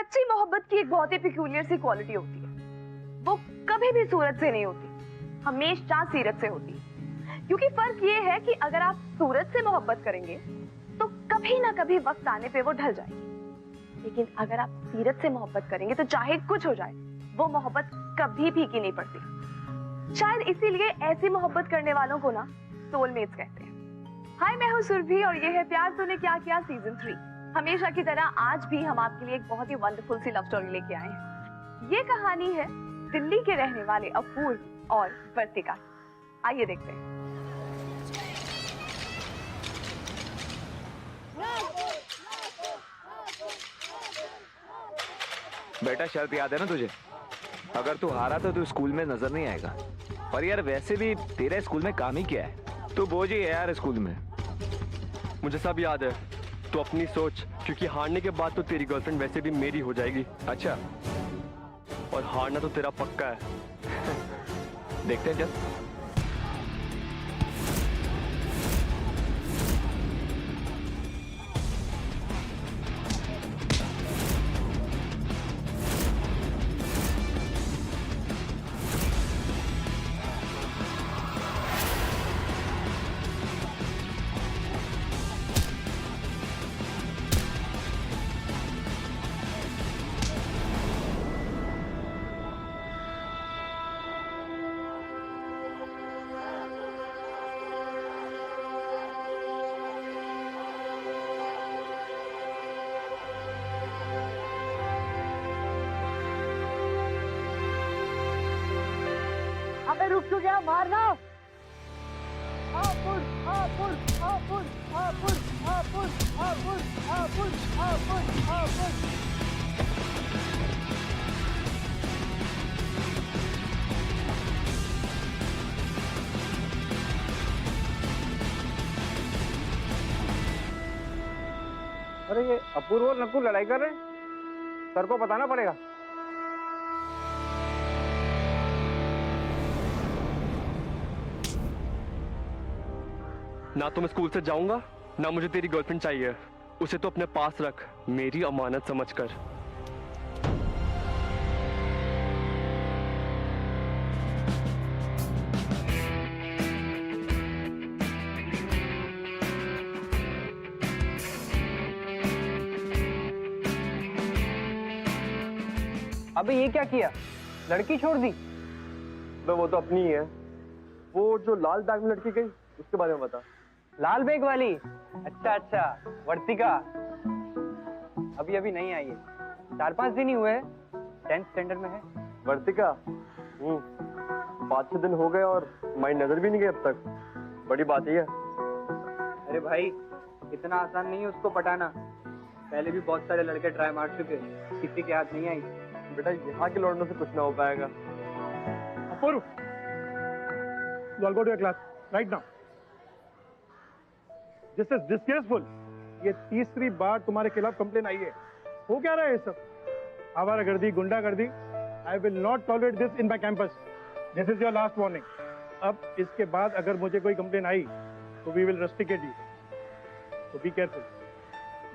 सच्ची मोहब्बत की एक बहुत ही पिक्यूलियर सी क्वालिटी होती है, वो कभी भी सूरत से नहीं होती, हमेशा सीरत से होती है। क्योंकि फर्क ये है कि अगर आप सूरत से मोहब्बत करेंगे तो कभी ना कभी वक्त आने पे वो ढल जाएगी, लेकिन अगर आप सीरत से मोहब्बत करेंगे तो चाहे कुछ हो जाए वो मोहब्बत कभी फीकी नहीं पड़ती। शायद इसीलिए ऐसी मोहब्बत करने वालों को ना सोलमेट्स कहते हैं। हाय, मैं हूँ सुरभि और ये है प्यार तूने क्या किया सीजन 3। हमेशा की तरह आज भी हम आपके लिए एक बहुत ही वंडरफुल सी लव स्टोरी लेके आए हैं। ये कहानी है दिल्ली के रहने वाले अपूर्व और वर्तिका। आइए देखते हैं। बेटा, शर्त याद है ना तुझे? अगर तू हारा तो तू स्कूल में नजर नहीं आएगा। पर यार वैसे भी तेरा स्कूल में काम ही क्या है? तू बोझ ही है यार स्कूल में। मुझे सब याद है, तो अपनी सोच, क्योंकि हारने के बाद तो तेरी गर्लफ्रेंड वैसे भी मेरी हो जाएगी। अच्छा, और हारना तो तेरा पक्का है। देखते हैं जब। अबे रुक क्यों गया? मारना। अरे ये अपूर्व और नकुल लड़ाई कर रहे हैं, सर को बताना पड़ेगा। ना तो मैं स्कूल से जाऊंगा, ना मुझे तेरी गर्लफ्रेंड चाहिए। उसे तो अपने पास रख, मेरी अमानत समझकर। अबे ये क्या किया? लड़की छोड़ दी? वो तो अपनी ही है। वो जो लाल बैग में लड़की गई, उसके बारे में बता। लाल बैग वाली? अच्छा अच्छा, वर्तिका। अभी अभी नहीं आई है, 4-5 दिन ही हुए हैं, 10th स्टैंडर्ड में है। वर्तिका? 5-6 दिन हो गए और हमारी नजर भी नहीं गई अब तक। बड़ी बात ही है। अरे भाई, इतना आसान नहीं है उसको पटाना। पहले भी बहुत सारे लड़के ट्राई मार चुके, किसी के हाथ नहीं आई। बेटा, यहाँ के लौटने से कुछ ना हो पाएगा। अपूर्व, you all go to your class right now. This is disgraceful. ये तीसरी बार तुम्हारे खिलाफ कंप्लेन आई है। हो क्या रहा है ये सब? आवारागर्दी, गुंडागर्दी। I will not tolerate this in my campus. This is your last warning. अब इसके बाद अगर मुझे कोई कंप्लेन आई तो we will rusticate you. So be careful.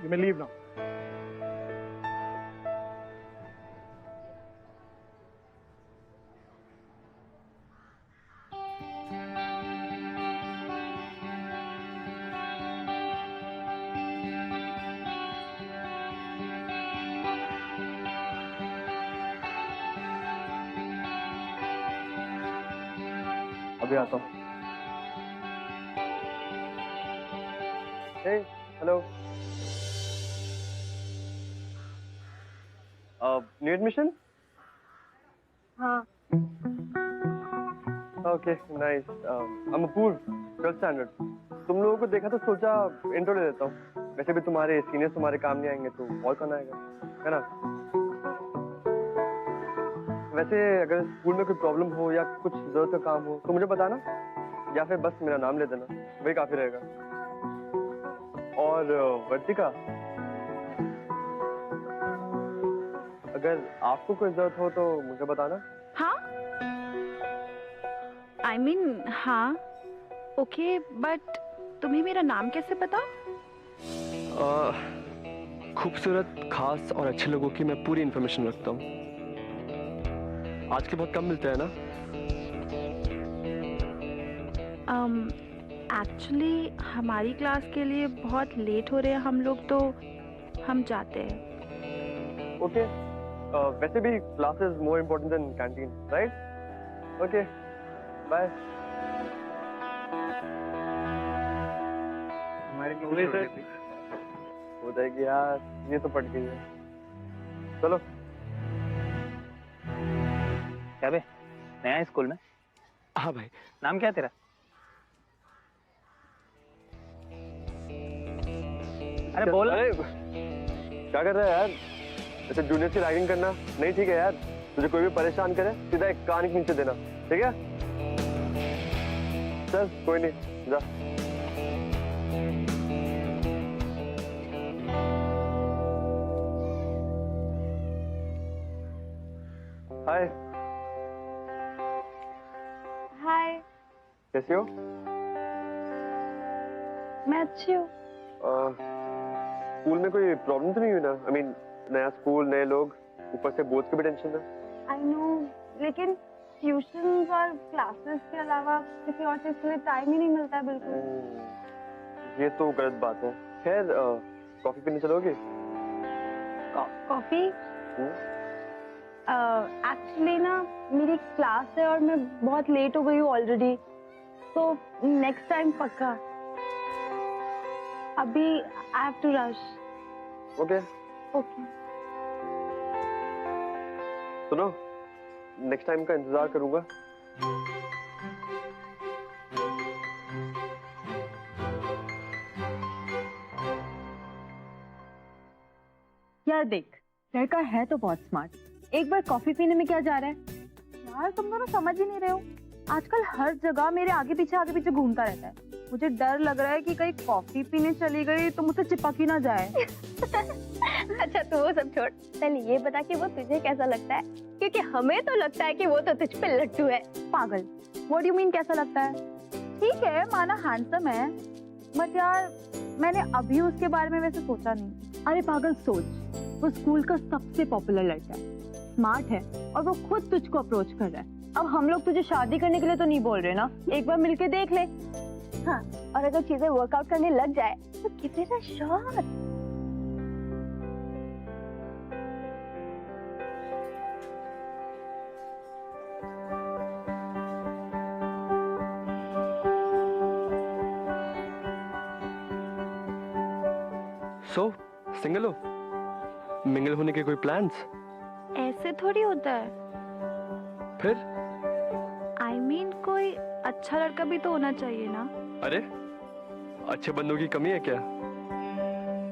You may leave now. अभी आता हूँ। Hey, hello. New admission? हाँ, Okay, nice. I'm Apoorv, 12th standard. तुम लोगों को देखा तो सोचा इंट्रो ले देता हूँ। वैसे भी तुम्हारे सीनियर्स तुम्हारे काम नहीं आएंगे तो और कौन आएगा, है ना? वैसे अगर स्कूल में कोई प्रॉब्लम हो या कुछ जरूरत का काम हो तो मुझे बताना, या फिर बस मेरा नाम ले देना, वही काफी रहेगा। और वर्तिका, अगर आपको कोई जरूरत हो तो मुझे बताना। हाँ, I mean, हाँ, ओके, बट तुम्हें मेरा नाम कैसे पता? खूबसूरत, खास और अच्छे लोगों की मैं पूरी इन्फॉर्मेशन रखता हूँ। आज के बहुत कम मिलते हैं ना? एक्चुअली हमारी क्लास के लिए बहुत लेट हो रहे हैं हम लोग, तो हम जाते हैं। ओके, वैसे भी class is more important than canteen, right? Okay, bye. हमारी हो जाएगी यार, ये तो पट गई है। चलो। क्या बे, नया है स्कूल में? हाँ भाई। नाम क्या है तेरा? अरे बोल। अरे क्या कर रहा है यार? ऐसे जूनियर की रैगिंग करना नहीं ठीक है यार। तुझे कोई भी परेशान करे सीधा एक कान के नीचे देना, ठीक है? चल कोई नहीं, जा। हाय। हाय। कैसी हो? मैं अच्छी हूँ। स्कूल में कोई प्रॉब्लम तो नहीं हुई ना? आई मीन नया स्कूल, नए लोग, ऊपर से बोर्ड की भी टेंशन है। आई नो, लेकिन ट्यूशंस और क्लासेस के अलावा किसी और चीज के लिए टाइम ही नहीं मिलता है बिल्कुल। ये तो गलत बात है। खैर कॉफी पीने चलोगे? कॉफी? एक्चुअली ना मेरी क्लास है और मैं बहुत लेट हो गई हूँ ऑलरेडी, तो नेक्स्ट टाइम पक्का। अभी I have to rush. Okay. Okay. सुनो, नेक्स्ट टाइम का इंतजार करूंगा। यार देख, लड़का है तो बहुत स्मार्ट, एक बार कॉफी पीने में क्या जा रहा है? यार तुम दोनों समझ ही नहीं रहे हो, आजकल हर जगह मेरे आगे पीछे घूमता रहता है। मुझे डर लग रहा है कि कहीं कॉफी पीने चली गई तो मुझसे चिपक ही ना जाए। अच्छा तू वो सब छोड़, पहले ये बता कि वो तुझे कैसा लगता है, क्योंकि हमें तो लगता है कि वो तो तुझ पे लट्टू है। पागल, व्हाट डू यू मीन कैसा लगता है? ठीक है, माना हैंडसम है, बट यार मैंने अभी उसके बारे में वैसे सोचा नहीं। अरे पागल सोच, वो स्कूल का सबसे पॉपुलर लड़का है, स्मार्ट है और वो खुद तुझको अप्रोच कर रहा है। अब हम लोग तुझे शादी करने के लिए तो नहीं बोल रहे ना, एक बार मिलके देख ले। हाँ, और अगर चीजें वर्कआउट करने लग जाए तो give it a shot. So single हो? मिंगल होने के कोई प्लान्स? ऐसे थोड़ी होता है। फिर? आई मीन कोई अच्छा लड़का भी तो होना चाहिए ना। अरे अच्छे बंदों की कमी है क्या?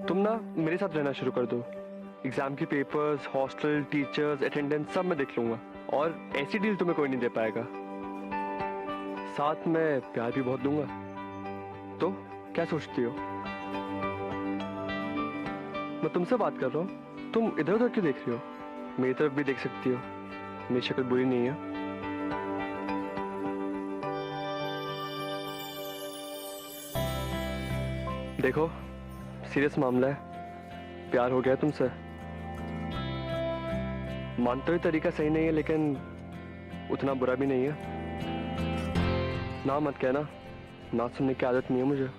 तुम ना मेरे साथ रहना शुरू कर दो। एग्जाम की पेपर्स, हॉस्टल, टीचर्स, अटेंडेंस सब मैं देख लूंगा, और ऐसी डील तुम्हें कोई नहीं दे पाएगा। साथ में प्यार भी बहुत दूंगा। तो क्या सोचती हो? मैं तुमसे बात कर रहा हूँ, तुम इधर उधर क्यों देख रही हो? मेरी तरफ भी देख सकती हो, मेरी शक्ल बुरी नहीं है। देखो सीरियस मामला है, प्यार हो गया तुमसे। मानते हुए तरीका सही नहीं है, लेकिन उतना बुरा भी नहीं है। ना मत कहना, ना सुनने की आदत नहीं है मुझे।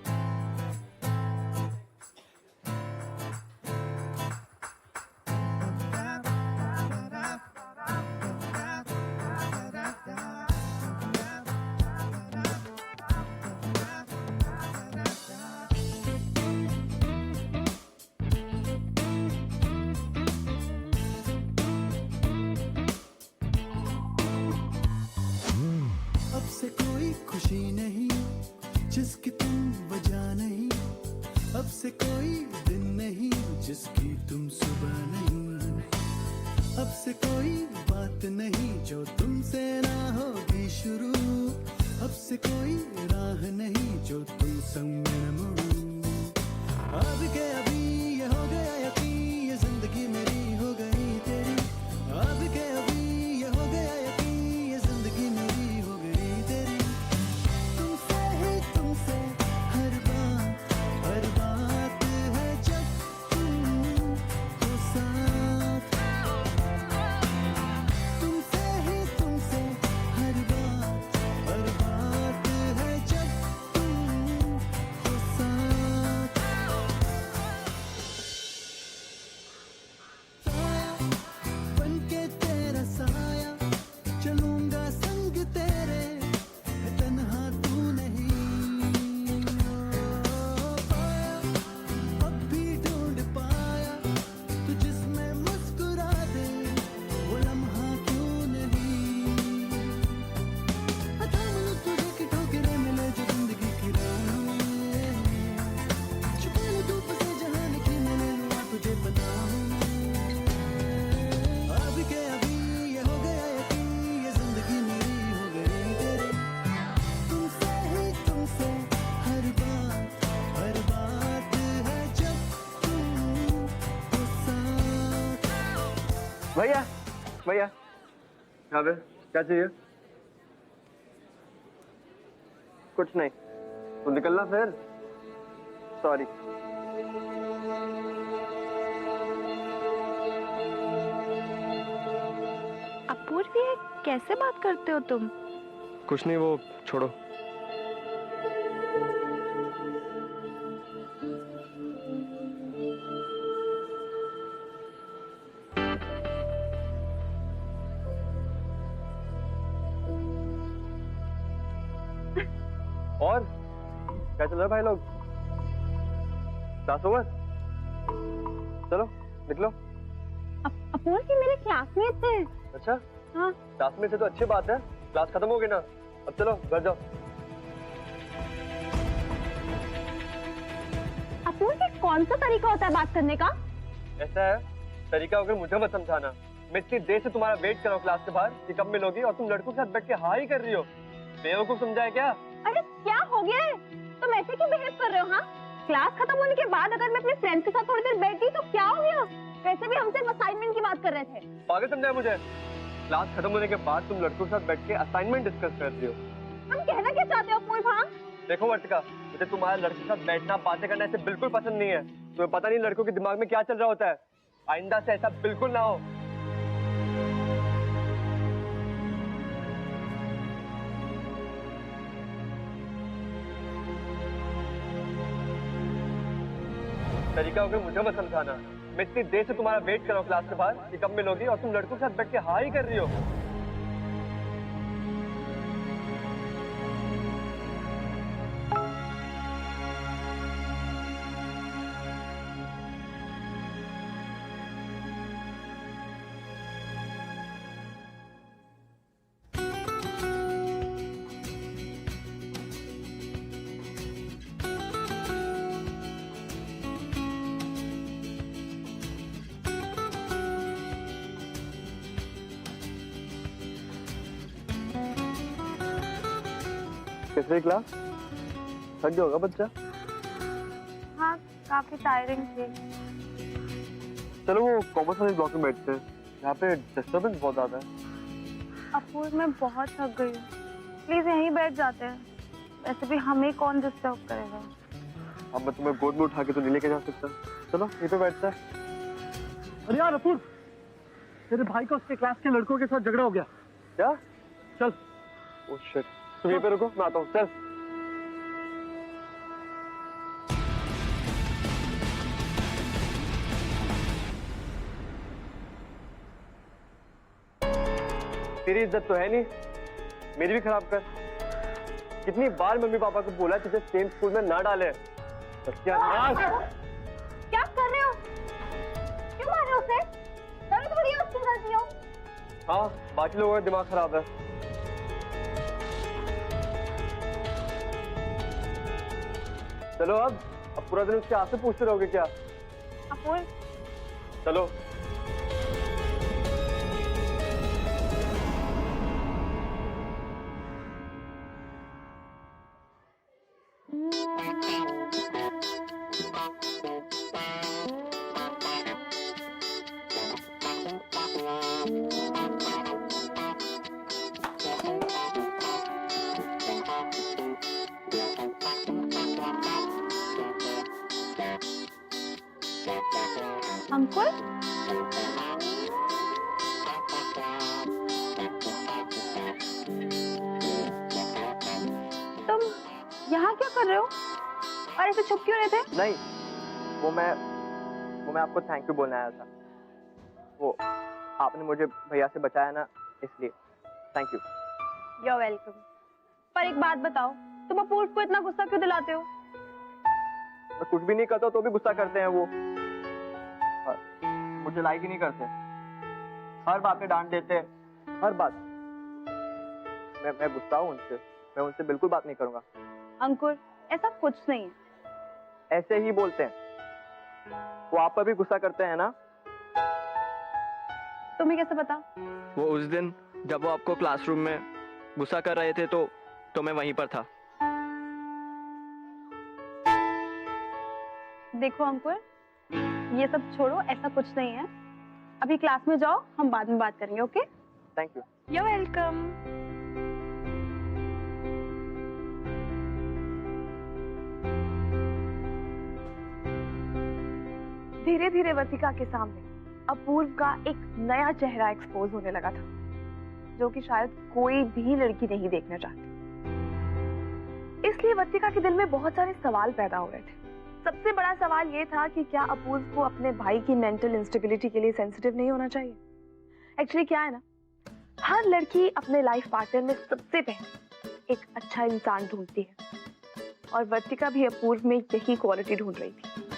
अब से कोई खुशी नहीं जिसकी तुम वजह नहीं, अब से कोई दिन नहीं जिसकी तुम सुबह नहीं, अब से कोई बात नहीं जो तुमसे ना होगी शुरू, अब से कोई राह नहीं जो तुम संग में न मुड़ूं। अब के अभी ये हो गया यकीन, ये जिंदगी मेरी हो गई तेरी। अब के अभी ये हो गया यकीन, ये जिंदगी मेरी हो गई तेरी। तुमसे ही तुमसे हर बात है जब तुम भैया भैया, यहाँ पे क्या चाहिए? कुछ नहीं, तो निकलना फिर। सॉरी। अपूर्व, ये कैसे बात करते हो तुम? कुछ नहीं, वो छोड़ो। और क्या चल रहा है भाई लोग? Class over? चलो निकलो। अपूर्व की मेरे क्लासमेट थे। अच्छा, हाँ। क्लास में से तो अच्छी बात है, क्लास खत्म हो गई ना, अब चलो घर जाओ। अपूर्व, ये कौन सा तरीका होता है बात करने का? ऐसा है, तरीका अगर मुझे मत समझाना। मैं इतनी देर से तुम्हारा वेट कर रहा हूँ क्लास के बाहर कि कब मिलोगी, और तुम लड़कों के साथ बैठ के हाँ ही कर रही हो। बेवकूफ समझा है क्या? अरे क्या हो गया है? तुम ऐसे क्यों बिहेव कर रहे हो? हाँ, क्लास खत्म होने के बाद अगर मैं अपने फ्रेंड्स के साथ थोड़ी देर बैठ गई तो क्या हो गया? वैसे भी हम सिर्फ असाइनमेंट की बात कर रहे थे। पागल समझा मुझे? क्लास खत्म होने के बाद तुम लड़कों के साथ बैठ के असाइनमेंट डिस्कस कर रही हो। तुम कहना क्या चाहते हो अपूर्व? हाँ, देखो वर्तिका, मुझे तुम्हारे लड़के के साथ बैठना बातें करना ऐसे बिल्कुल पसंद नहीं है। तुम्हें पता नहीं लड़कों के दिमाग में क्या चल रहा होता है। आइंदा से ऐसा बिल्कुल ना हो। तरीका अगर मुझे मत समझाना। मैं इतनी देर से तुम्हारा वेट कर रहा हूँ क्लास के बाहर कि कब मिलोगी, और तुम लड़कों के साथ बैठ के हाँ ही कर रही हो। कैसे क्लास? थक गया होगा बच्चा? हाँ, काफी टायरिंग थी। चलो वो कॉमर्स वाले ब्लॉक में बैठते हैं, यहाँ पे डिस्टर्बेंस बहुत ज्यादा है। अपूर्व, मैं बहुत थक गई हूँ, प्लीज यहीं बैठ जाते हैं। वैसे भी हमें कौन डिस्टर्ब करेगा? अब मैं तुम्हें गोद में उठा के तो नहीं लेके जा सकता। चलो यहीं पे बैठता है। अरे यार अपूर्व, तेरे भाई का उसके क्लास के लड़कों के साथ झगड़ा हो गया। क्या? चल। ओह शिट, तुम यहीं पे रुको, मैं आता हूँ। चल। तेरी इज्जत तो है नहीं, मेरी भी खराब कर। कितनी बार मम्मी पापा को बोला तुझे सेम स्कूल में ना डाले। सत्यानाश! क्या कर रहे हो? क्यों मार रहे हो उसे? तभी थोड़ी उसकी गलती हो। हाँ, बाकी लोगों का दिमाग खराब है। चलो अब पूरा दिन उसके हाथ से पूछते रहोगे क्या? अपूर्व, चलो। अंकुर, तुम यहाँ क्या कर रहे हो? और ऐसे छुप क्यों रहे थे? नहीं, वो मैं आपको थैंक यू बोलने आया था। वो आपने मुझे भैया से बचाया ना, इसलिए थैंक यू। You're welcome. पर एक बात बताओ, तुम अपूर्व को इतना गुस्सा क्यों दिलाते हो? मैं कुछ भी नहीं करता तो भी गुस्सा करते हैं वो। मुझे लाइक ही नहीं करते, हर बात पे डांट देते, हर बात। मैं गुस्सा हूँ उनसे, मैं उनसे बिल्कुल बात नहीं करूंगा। अंकुर, ऐसा कुछ नहीं है। ऐसे ही बोलते हैं, वो आप पर भी गुस्सा करते हैं ना? तुम्हें कैसे पता? वो उस दिन जब वो आपको क्लासरूम में गुस्सा कर रहे थे तो मैं वहीं पर था। देखो अंकुर, ये सब छोड़ो, ऐसा कुछ नहीं है। अभी क्लास में जाओ, हम बाद में बात करेंगे, okay? Thank you. You're welcome. धीरे धीरे वर्तिका के सामने अपूर्व का एक नया चेहरा एक्सपोज होने लगा था, जो कि शायद कोई भी लड़की नहीं देखना चाहती। इसलिए वर्तिका के दिल में बहुत सारे सवाल पैदा हो रहे थे। सबसे बड़ा सवाल ये था कि क्या अपूर्व को अपने भाई की मेंटल इंस्टेबिलिटी के लिए सेंसिटिव नहीं होना चाहिए। एक्चुअली क्या है ना, हर लड़की अपने लाइफ पार्टनर में सबसे पहले एक अच्छा इंसान ढूंढती है, और वर्तिका भी अपूर्व में यही क्वालिटी ढूंढ रही थी।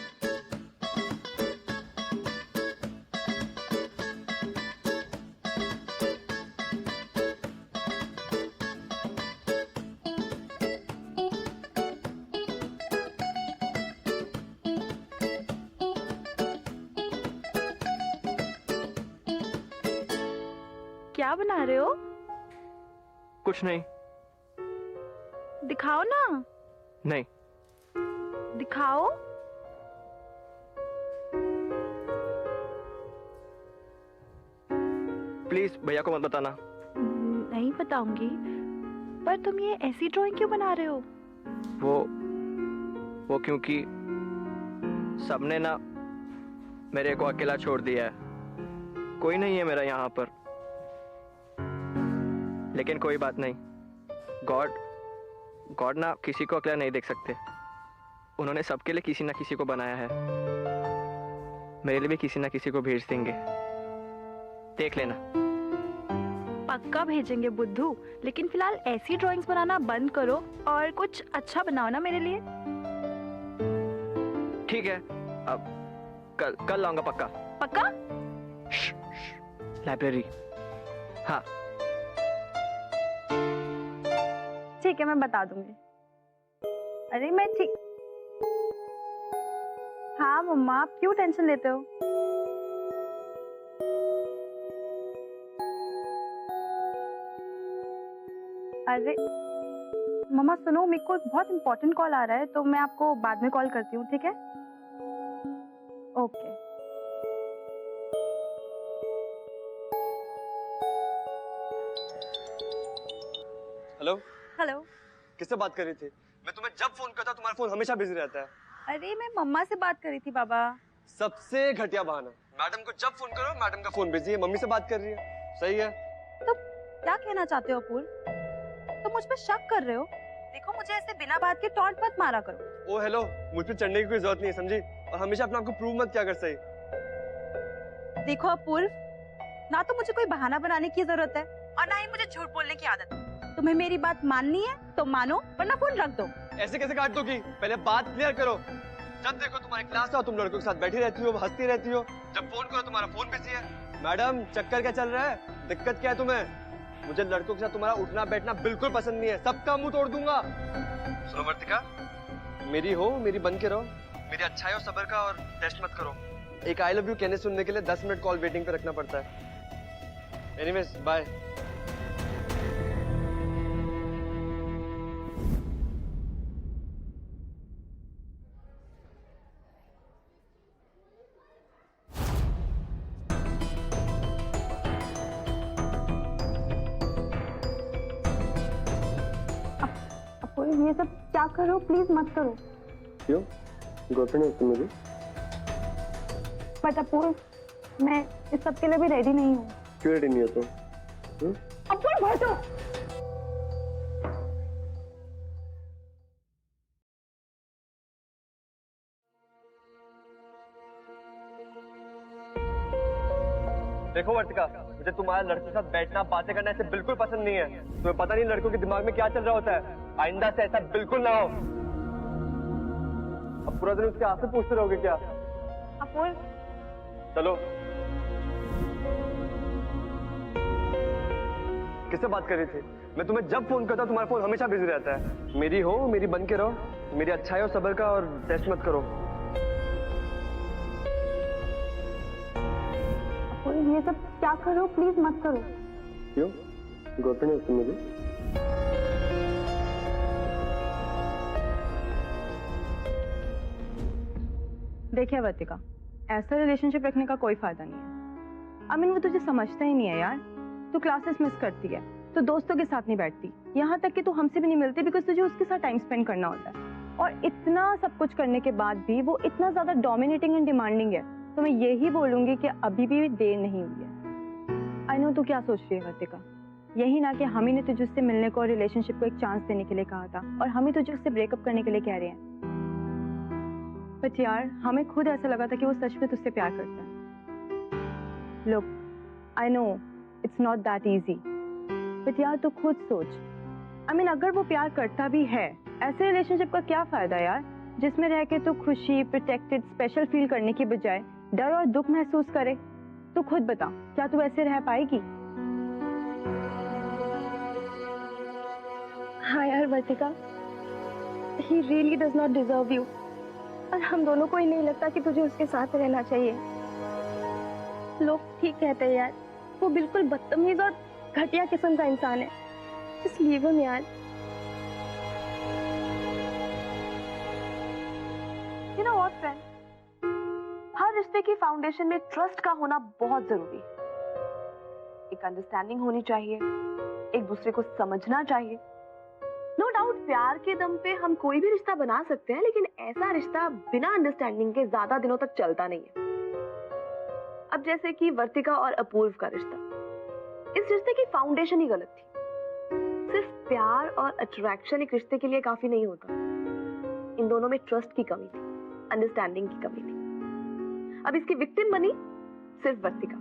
क्या बना रहे हो? कुछ नहीं। दिखाओ ना। नहीं। दिखाओ। प्लीज भैया को मत बताना। नहीं बताऊंगी, पर तुम ये ऐसी ड्राइंग क्यों बना रहे हो? वो क्योंकि सबने ना मेरे को अकेला छोड़ दिया है। कोई नहीं है मेरा यहाँ पर। लेकिन कोई बात नहीं, गॉड ना किसी को अकेला नहीं देख सकते। उन्होंने सबके लिए किसी ना किसी को बनाया है। मेरे लिए भी किसी ना किसी को भेज देंगे, देख लेना। पक्का भेजेंगे बुद्धू, लेकिन फिलहाल ऐसी ड्राइंग्स बनाना बंद करो और कुछ अच्छा बनाओ ना मेरे लिए। ठीक है, अब कल लाऊंगा पक्का। पक्का? लाइब्रेरी। हाँ ठीक है, मैं बता दूंगी। अरे मैं ठीक। हाँ मम्मा, आप क्यों टेंशन लेते हो? अरे मम्मा सुनो, मेरे को एक बहुत इंपॉर्टेंट कॉल आ रहा है, तो मैं आपको बाद में कॉल करती हूँ, ठीक है? ओके। हेलो। हेलो। किससे बात कर रही थी? मैं तुम्हें जब फोन करता तुम्हारा फोन हमेशा बिजी रहता है। अरे मैं मम्मा से बात कर रही थी बाबा। सबसे घटिया बहाना। मैडम को जब फोन करो मैडम का फोन बिजी है, मम्मी से बात कर रही है। सही है। तो क्या कहना चाहते हो अपूर्व? तुम मुझ पे शक कर रहे हो? देखो मुझे ऐसे बिना बात के टॉन्ट मत मारा करो। ओ हेलो, मुझ पे चढ़ने की कोई जरूरत नहीं है, समझी? और हमेशा अपने आप को प्रूव मत क्या कर सही। देखो अपूर्व, ना तो मुझे कोई बहाना बनाने की जरूरत है और ना ही मुझे झूठ बोलने की आदत है। तुम्हें मेरी बात माननी है तो मानो, वरना फोन रख दो। ऐसे कैसे काट दोगी? पहले बात क्लियर करो। जब देखो तुम्हारी क्लास हो तुम लड़कों के साथ बैठी रहती हो, हंसती रहती हो। जब फोन करो तुम्हारा फोन बिजी है। मैडम चक्कर क्या चल रहा है? दिक्कत क्या है तुम्हें? मुझे लड़कों के साथ तुम्हारा उठना बैठना बिल्कुल पसंद नहीं है। सबका मुंह तोड़ दूंगा। सुनो वर्तिका, मेरी हो मेरी बन के रहो। मेरी अच्छाई और सब्र का और टेस्ट मत करो। एक आई लव यू कहने सुनने के लिए 10 मिनट कॉल वेटिंग पे रखना पड़ता है। Anyways bye. अपूर्व ये सब क्या करो, प्लीज मत करो। क्यों? गर्लफ्रेंड है तुम मेरी? बट अपूर्व, मैं इस सब के लिए भी रेडी नहीं हूँ। क्यों रेडी नहीं हो तुम? अपूर्व हटो। देखो वर्तिका, मुझे तुम्हारे लड़के के साथ बैठना बातें करना ऐसे बिल्कुल पसंद नहीं है। तुम्हें पता नहीं लड़कों के दिमाग में क्या चल रहा होता है। आइंदा से ऐसा बिल्कुल ना हो। अब पूरा दिन उसके आंसू पूछते रहोगे क्या? अपूर्व चलो। किससे बात कर रही थी? मैं तुम्हें जब फोन करता तुम्हारा फोन हमेशा बिजी रहता है। मेरी हो मेरी बन के रहो। मेरी अच्छाई और सब्र का और टेस्ट मत करो। ये सब क्या करो, प्लीज मत करो। क्यों? गर्लफ्रेंड है तुम मेरी? देखिए वर्तिका, ऐसा रिलेशनशिप रखने का कोई फायदा नहीं है। वो तुझे समझता ही नहीं है यार। तू क्लासेस मिस करती है, तो दोस्तों के साथ नहीं बैठती, यहाँ तक कि तू हमसे भी नहीं मिलती बिकॉज तुझे उसके साथ टाइम स्पेंड करना होता है। और इतना सब कुछ करने के बाद भी वो इतना ज्यादा डोमिनेटिंग एंड डिमांडिंग है, तो मैं यही बोलूंगी कि अभी भी देर नहीं हुई है। आई नो तू क्या सोच रही है वर्तिका, यही ना कि हम ही ने तुझे उससे मिलने को और रिलेशनशिप को एक चांस देने के लिए कहा था और हम ही तुझे उससे ब्रेकअप करने के लिए कह रहे हैं। बट यार हमें खुद ऐसा लगा था कि वो सच में तुझसे प्यार करता है। Look, I know it's not that easy, but यार तू खुद सोच, अगर वो प्यार करता भी है, ऐसे रिलेशनशिप का क्या फायदा यार जिसमें रह के तू खुशी, प्रोटेक्टेड, स्पेशल फील करने की बजाय डर और दुख महसूस करे। तू खुद बता, क्या तू ऐसे रह पाएगी? हाँ यार वर्तिका, he really does not deserve you। और हम दोनों को ही नहीं लगता कि तुझे उसके साथ रहना चाहिए। लोग ठीक कहते हैं यार, वो बिल्कुल बदतमीज और घटिया किस्म का इंसान है। Just leave him यार। You know what friend? हर रिश्ते की फाउंडेशन में ट्रस्ट का होना बहुत जरूरी है। एक अंडरस्टैंडिंग होनी चाहिए, एक दूसरे को समझना चाहिए। नो डाउट प्यार के दम पे हम कोई भी रिश्ता बना सकते हैं, लेकिन ऐसा रिश्ता बिना अंडरस्टैंडिंग के ज्यादा दिनों तक चलता नहीं है। अब जैसे कि वर्तिका और अपूर्व का रिश्ता, इस रिश्ते की फाउंडेशन ही गलत थी। सिर्फ प्यार और अट्रैक्शन एक रिश्ते के लिए काफी नहीं होता। इन दोनों में ट्रस्ट की कमी थी, अंडरस्टैंडिंग की कमी थी। अब इसकी विक्टिम बनी सिर्फ वर्तिका,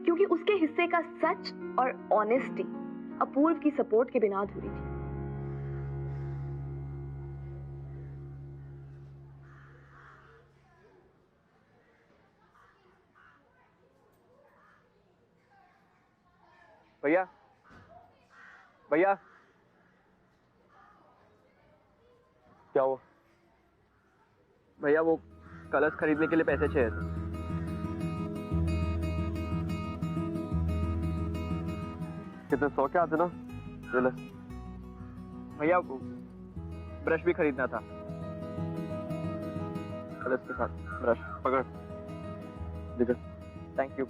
क्योंकि उसके हिस्से का सच और ऑनेस्टी अपूर्व की सपोर्ट के बिना अधूरी थी। भैया, भैया, क्या हुआ? भैया वो कलश खरीदने के लिए पैसे चाहिए थे। कितने? 100 के आते ना? चलो भैया वो ब्रश भी खरीदना था, कलश के साथ ब्रश। पकड़, दिखा। Thank you.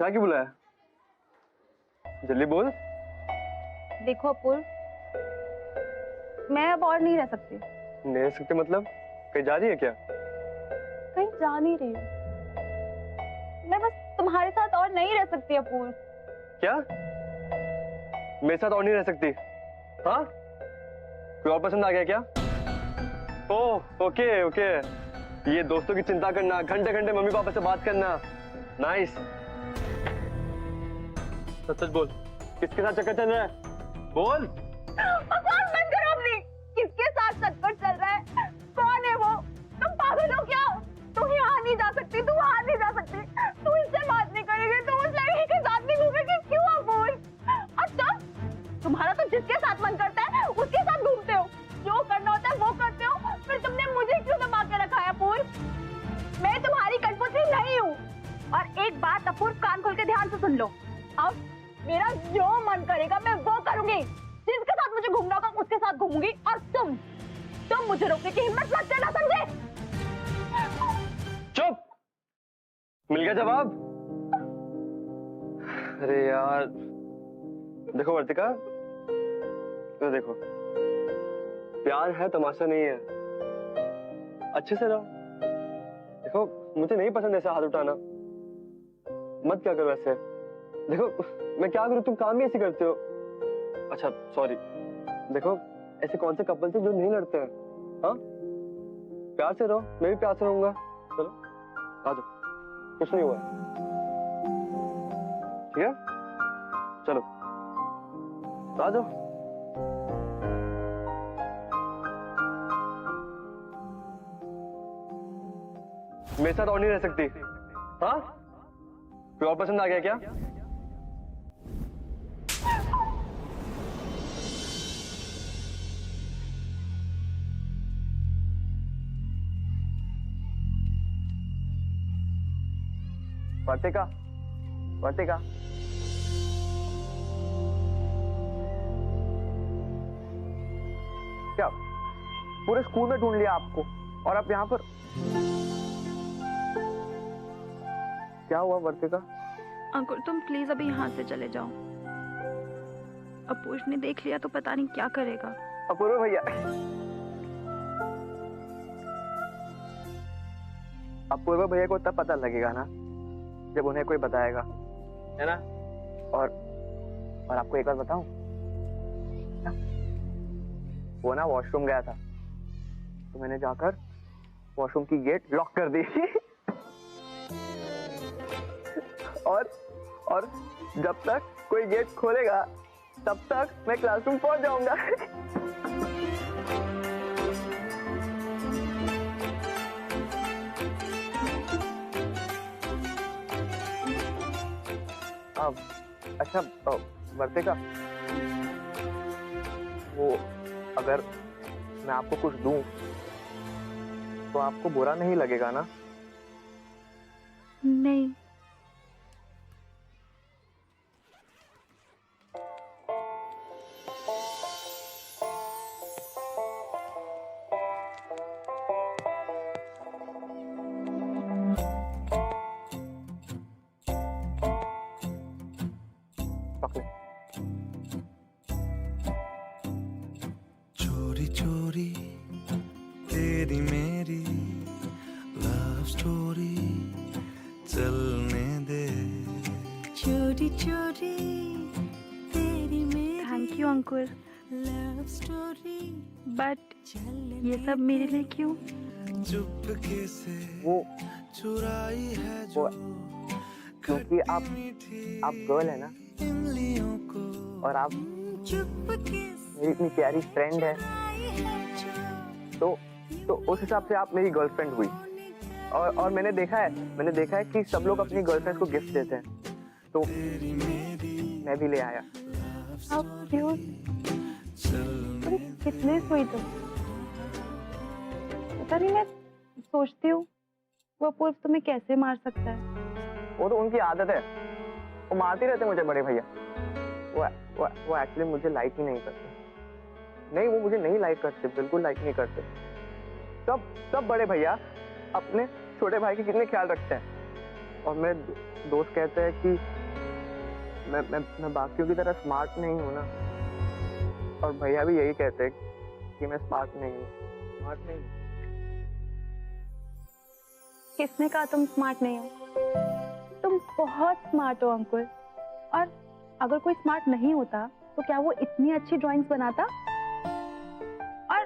क्या क्यों बुलाया? जल्दी बोल। देखो अपूर्व, मैं अब और नहीं रह सकती। नहीं रह सकते मतलब? कहीं जा रही है क्या? कहीं जा नहीं रही हूँ, मैं बस तुम्हारे साथ और नहीं रह सकती अपूर्व। क्या? मेरे साथ और नहीं रह सकती? हाँ? कोई और पसंद आ गया क्या? ओह ओके ओके, ये दोस्तों की चिंता करना, घंटे घंटे मम्मी पापा से बात करना, नाइस। सच सच बोल, किसके साथ चक्कर चल रहा है? बोल। बकवास बंद करो अपनी। किसके साथ चक्कर चल रहा है? कौन है वो? तुम पागल हो क्या? तू यहाँ नहीं जा सकती, तू वहाँ नहीं जा सकती, तू इससे बात नहीं करेगी, तू उस लड़की के साथ नहीं घूमेगी, क्यों अपूर्व? अच्छा, तुम्हारा तो जिसके साथ मन करता है उसके साथ घूमते हो, जो करना होता है वो करते हो, फिर तुमने मुझे क्यों दबा के रखा है अपूर्व? मैं तुम्हारी कठपुतली नहीं हूँ। और एक बात अपूर्व, कान खोल के ध्यान से सुन लो, अब मेरा जो मन करेगा मैं वो करूंगी, जिसके साथ मुझे घूमना होगा उसके साथ घूमूंगी, और तुम मुझे रोकने की हिम्मत मत करना, समझे? चुप, मिल गया जवाब। अरे यार देखो वर्तिका, तो देखो प्यार है, तमाशा नहीं है, अच्छे से रहो। देखो मुझे नहीं पसंद ऐसा हाथ उठाना, मत क्या करो ऐसे। देखो मैं क्या करूं, तुम काम ही ऐसे करते हो। अच्छा सॉरी। देखो ऐसे कौन से कपल से जो नहीं लड़ते हैं? हाँ, प्यार से रहो, मैं भी प्यार से रहूंगा। चलो आ जाओ, कुछ नहीं हुआ, ठीक है? चलो आ जाओ। मेरे साथ और नहीं रह सकती? हाँ, कोई और पसंद आ गया क्या? वर्तिका, वर्तिका, क्या पूरे स्कूल में ढूंढ लिया आपको और आप यहाँ पर? क्या हुआ वर्तिका? अंकुर तुम प्लीज अभी यहाँ से चले जाओ। अपूर्व ने देख लिया तो पता नहीं क्या करेगा। अपूर्व भैया, अपूर्व भैया को तब पता लगेगा ना जब उन्हें कोई बताएगा, है ना? और आपको एक बात बताऊं, वो ना वॉशरूम गया था तो मैंने जाकर वॉशरूम की गेट लॉक कर दी और जब तक कोई गेट खोलेगा तब तक मैं क्लासरूम पहुंच जाऊंगा। अब अच्छा वर्तिका, वो अगर मैं आपको कुछ दूं तो आपको बुरा नहीं लगेगा ना? नहीं। चोरी चोरी तेरी मेरी लव स्टोरी चलने दे। चोरी चोरी तेरी मेरी thank you Ankur, love story but ये सब मेरे लिए क्यों? चुपके से वो चुराई है वो जो क्योंकि आप गर्ल है ना, इमलियों को और आप चुपके मेरी इतनी प्यारी फ्रेंड है, तो उस हिसाब से आप मेरी गर्लफ्रेंड हुई। और मैंने देखा है कि सब लोग अपनी गर्लफ्रेंड को गिफ्ट देते हैं, तो मैं भी ले आया। आप क्यों? कितने स्वीट हो। पता नहीं, मैं सोचती हूँ वो अपूर्व तुम्हें कैसे मार सकता है। वो तो उनकी आदत है, वो मारते रहते मुझे बड़े भैया। वो एक्चुअली मुझे लाइक ही नहीं करते। नहीं, वो मुझे नहीं लाइक करते, बिल्कुल लाइक नहीं करते। सब बड़े भैया अपने छोटे भाई के कितने ख्याल रखते हैं। और मेरे दोस्त कहते हैं कि मैं बाकियों की तरह स्मार्ट नहीं हूँ ना, और भैया भी यही कहते हैं कि मैं स्मार्ट नहीं हूँ। स्मार्ट नहीं हूँ। किसने कहा तुम स्मार्ट नहीं हो? तुम बहुत स्मार्ट हो अंकुर। और अगर कोई स्मार्ट नहीं होता तो क्या वो इतनी अच्छी ड्राइंग्स बनाता? और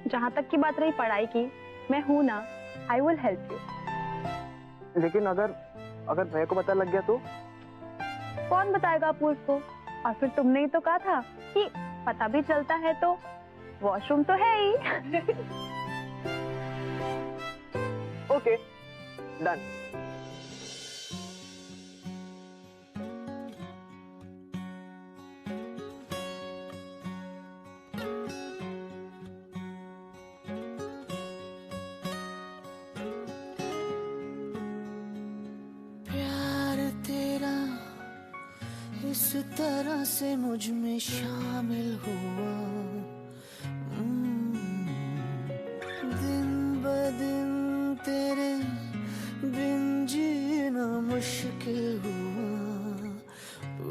जहां तक की बात रही पढ़ाई की, मैं हूं ना, आई विल हेल्प यू। लेकिन अगर भैया को पता लग गया तो? कौन बताएगा अपूर्व को? और फिर तुमने ही तो कहा था कि पता भी चलता है तो वॉशरूम तो है ही। Okay, done. प्यार तेरा इस तरह से मुझ में शामिल हुआ, दिन ब दिन तेरे बिन जीना मुश्किल हुआ।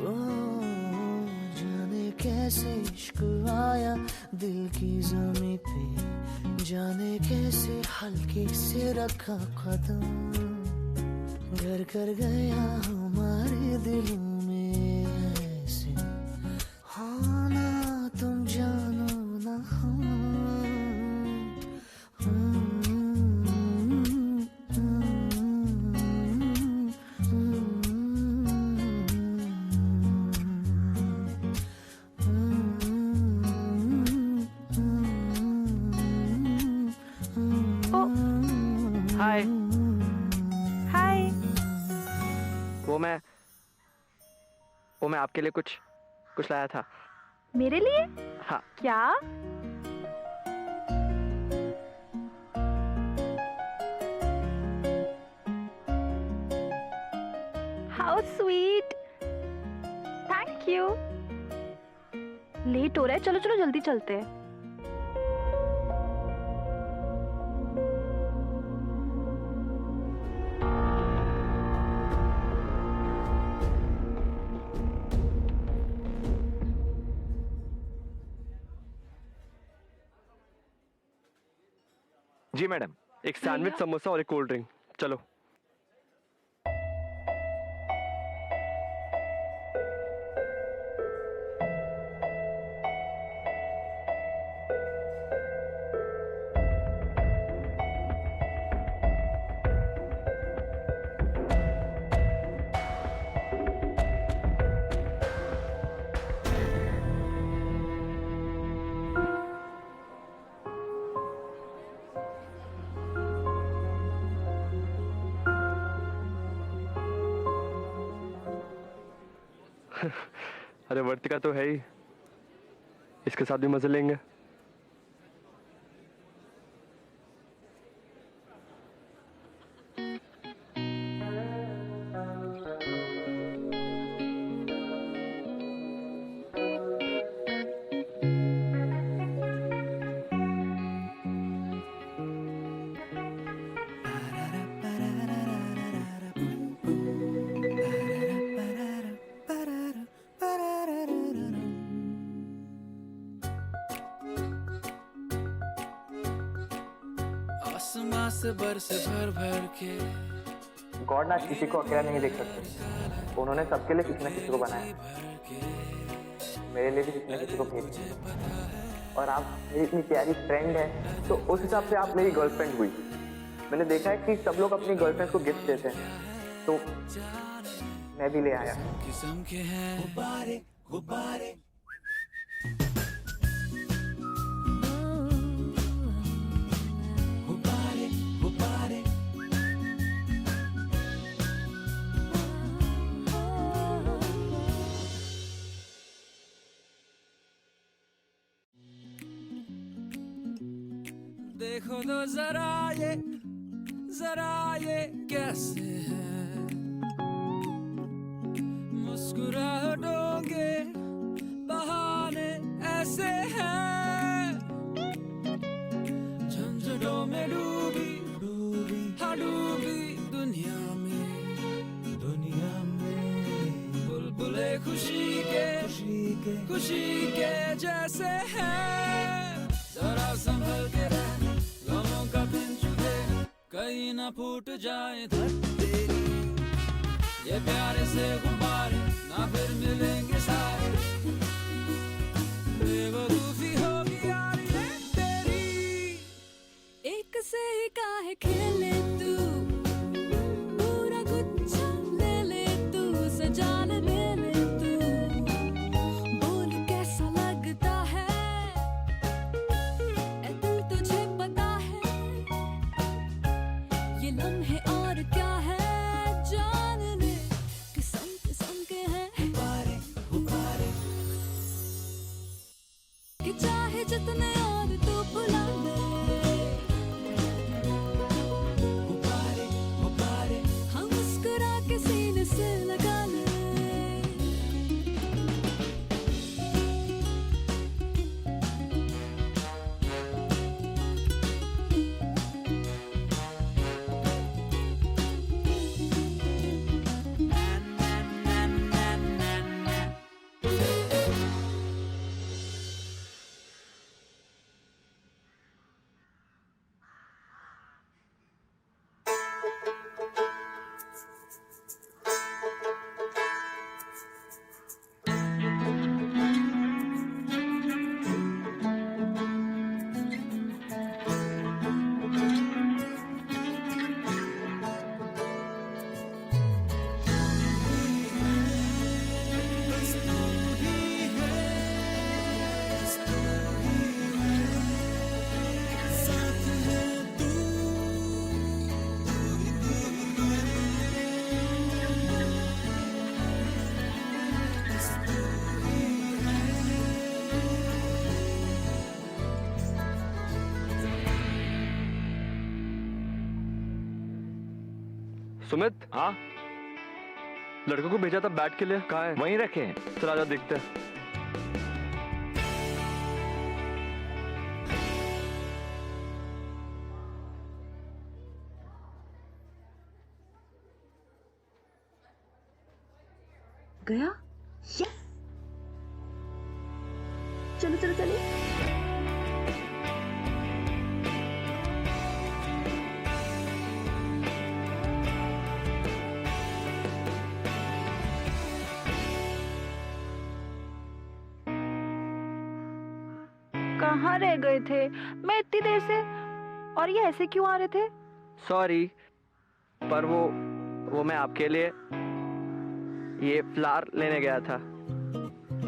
ओ जाने कैसे इश्क आया दिल की ज़मीं पे, जाने कैसे हल्के से रखा कदम, घर कर गया हमारे दिलों में ऐसे। हाँ ना तुम जानो ना हम। हाय। हाय। वो मैं आपके लिए कुछ लाया था। मेरे लिए? हाँ। क्या? How sweet, thank you. Late हो रहा है, चलो चलो जल्दी चलते हैं। जी मैडम। एक सैंडविच, समोसा और एक कोल्ड ड्रिंक। चलो। अरे वर्तिका तो है ही, इसके साथ भी मजे लेंगे। आसमां से बरस भर भर के गॉड ना किसी को अकेला नहीं देख सकते, उन्होंने सबके लिए किसी न किसी को बनाया, मेरे लिए भी किसी न किसी को भेजा। और आप मेरी इतनी प्यारी फ्रेंड है तो उस हिसाब से आप मेरी गर्लफ्रेंड हुई। मैंने देखा है कि सब लोग अपनी गर्लफ्रेंड को गिफ्ट देते हैं, तो मैं भी ले आया। किस्म के हैं गुब्बारे गुब्बारे, गुब्बारे गुब्बारे, देखो तो जरा ये कैसे है, मुस्कुराहटों के बहाने ऐसे हैं, झंझटों में डूबी दुनिया में बुलबुले खुशी के जैसे हैं। जरा संभल के रह, गमों का पिंजू दे, कहीं ना फूट जाए धरती। ये प्यारे से गुब्बारे ना फिर मिलेंगे सारे, बेवकूफी होगी यार ये तेरी। एक से ही काहे खेले तू, पूरा गुच्छा ले ले तू, सजा ले तू, बोल कैसा लगता है, ए दिल तुझे पता है, ये लम्हे और क्या है, जान ले किस्म के हैं गुब्बारे गुब्बारे, कि चाहे जितने और तू बुला ले, गुब्बारे गुब्बारे, हम मुस्कुरा के सीने से लगा ले। सुमित, हाँ लड़कों को भेजा था बैट के लिए, कहाँ है? वहीं रखे हैं। चल आजा देखते हैं। गया? यस! चलो चलो चलो। कहाँ रह गए थे? मैं इतनी देर से, और ये ऐसे क्यों आ रहे थे? सॉरी, पर वो मैं आपके लिए ये फ्लावर लेने गया था।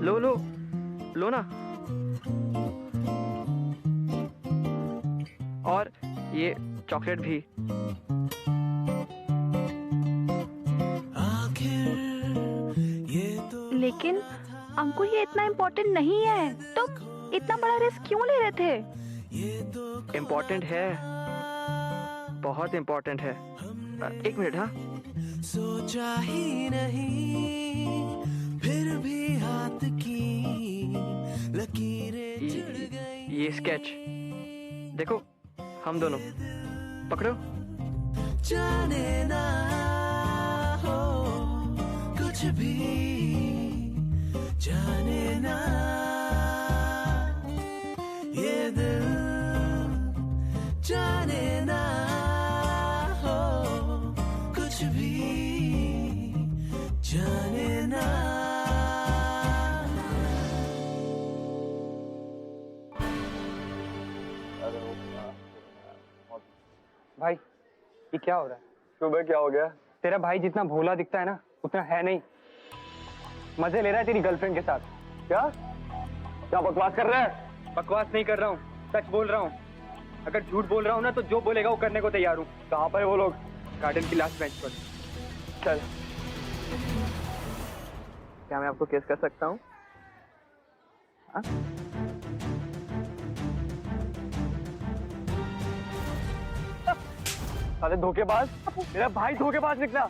लो लो लो ना। और ये चॉकलेट भी। लेकिन अंकुर ये इतना इम्पोर्टेंट नहीं है, तो इतना बड़ा रिस्क क्यों ले रहे थे? इम्पोर्टेंट है, बहुत इम्पोर्टेंट है। एक मिनट। हाँ, सोचा ही नहीं फिर भी हाथ की लकीरें चिढ़ गई। ये स्केच देखो, हम दोनों पकड़ो। जाने ना हो कुछ भी, जाने ना ये दिल, जाने ना हो कुछ भी, जाने ना। भाई ये क्या हो रहा है? सुबह क्या हो गया? तेरा भाई जितना भोला दिखता है ना उतना है नहीं। मजे ले रहा है तेरी गर्लफ्रेंड के साथ। क्या क्या बकवास कर रहा है? बकवास नहीं कर रहा हूँ, सच बोल रहा हूँ। अगर झूठ बोल रहा हूँ ना तो जो बोलेगा वो करने को तैयार हूँ। कहाँ पर है वो लोग? गार्डन की लास्ट बेंच पर। चल, क्या मैं आपको केस कर सकता हूँ? अरे धोखेबाज, मेरा भाई धोखेबाज निकला।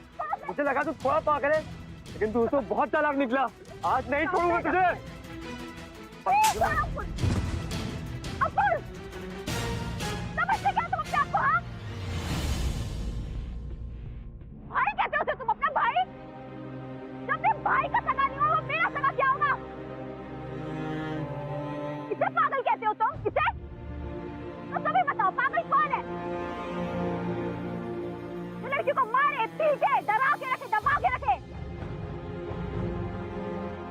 मुझे लगा तू थोड़ा पागल है, लेकिन तू तो बहुत चालाक निकला। आज नहीं छोड़ूंगा तुझे। समझते क्या तुम अपने आप को? हाँ, भाई कहते हो उसे तुम अपना भाई? जब मेरे भाई का सगा नहीं हुआ, वो मेरा सगा क्या होगा? इसे पागल कहते हो तुम? इसे तो सभी बताओ, पागल कौन है? जो लड़कियों को मारे, पीटे, डरा के रखे, दबा के रखे,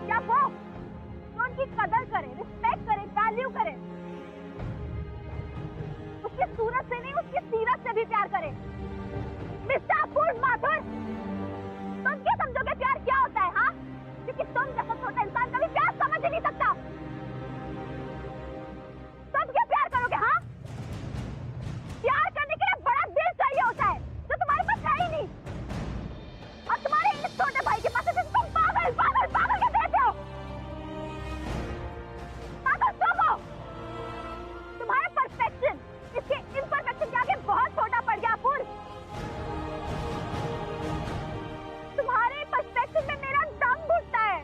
क्या वो जो उनकी कदर करे, रिस्पेक्ट करे, वैल्यू करे, उसकी सूरत से नहीं उसकी सीरत से भी प्यार करे? मिस्टर फूड माथुर, तुम क्या समझोगे प्यार क्या होता है? हाँ, क्योंकि तुम जैसा छोटा इंसान कभी प्यार समझ ही नहीं सकता। तुम क्या प्यार करोगे? हाँ, प्यार करने के लिए बड़ा दिल चाहिए होता है जो तुम्हारे पास है ही नहीं। और तुम्हारे इस छोटे भाई के पास है, तुम पागल पागल पागल कैसे रहते हो? पागल तुम हो। तुम्हारा परफेक्शन इसके इम्परफेक्शन के आगे बहुत छोटा पड़ गया फूड। तुम्हारे परफेक्शन में मेरा दम घुटता है,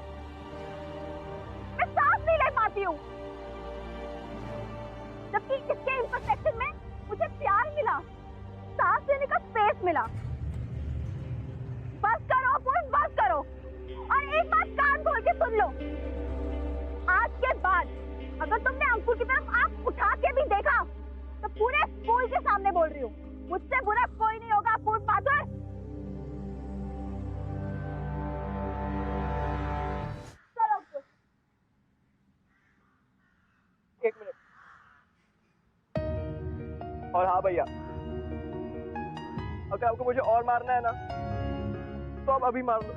मैं सांस नहीं ले पाती हूँ। जबकि इसके इम्परफेक्शन में मुझे प्यार मिला, सांस लेने का स्पेस मिला। बस करो फूड, बस करो। और एक बात कान खोल के सुन लो, आज के बाद अगर तुमने अंकुर की तरफ आंख उठा के भी देखा तो पूरे स्कूल के सामने बोल रही हूँ, मुझसे बुरा कोई नहीं होगा फूड माथुर। चलो अंकुर। एक मिनट। और हाँ भैया, अगर आपको मुझे और मारना है ना तो आप अभी मार लो,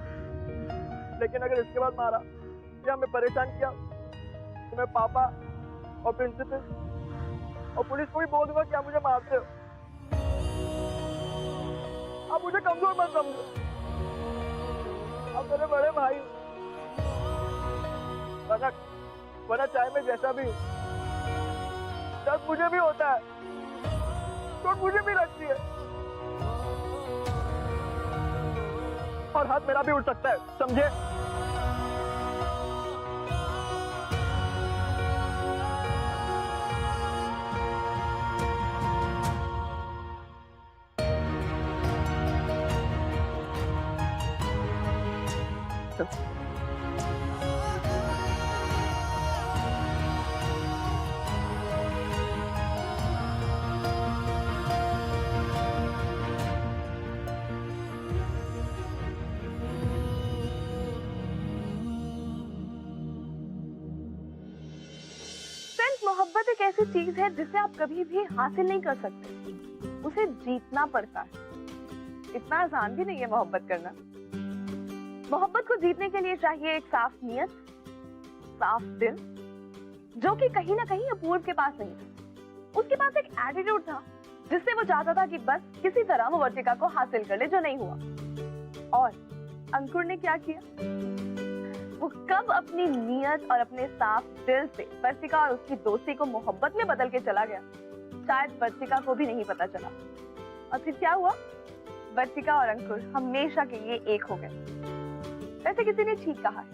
लेकिन अगर इसके बाद मारा या हमें परेशान किया तो मैं पापा और प्रिंसिपल और पुलिस को भी बोल दूंगा कि आप मुझे मारते हो। आप मुझे कमजोर मत समझो, आप मेरे बड़े भाई हो। वरना चाहे मैं जैसा भी हूँ, दर्द मुझे भी होता है, चोट मुझे भी लगती है, और हाथ मेरा भी उठ सकता है, समझे? एक ऐसी चीज है जिसे आप कभी भी हासिल नहीं कर सकते, उसे जीतना पड़ता है। इतना आसान भी नहीं है मोहब्बत करना। मोहब्बत को जीतने के लिए चाहिए एक साफ नियत, साफ दिल, जो कि कहीं ना कहीं अपूर्व के पास नहीं था। उसके पास एक एटीट्यूड था जिससे वो चाहता था कि बस किसी तरह वो वर्तिका को हासिल कर ले, जो नहीं हुआ। और अंकुर ने क्या किया? वो कब अपनी नियत और अपने साफ दिल से वर्तिका और उसकी दोस्ती को मोहब्बत में बदल के चला गया, शायद वर्तिका को भी नहीं पता चला। और फिर क्या हुआ? वर्तिका और अंकुर हमेशा के लिए एक हो गए। वैसे किसी ने ठीक कहा है,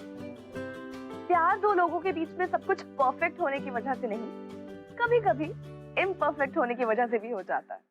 प्यार दो लोगों के बीच में सब कुछ परफेक्ट होने की वजह से नहीं, कभी कभी इम्परफेक्ट होने की वजह से भी हो जाता है।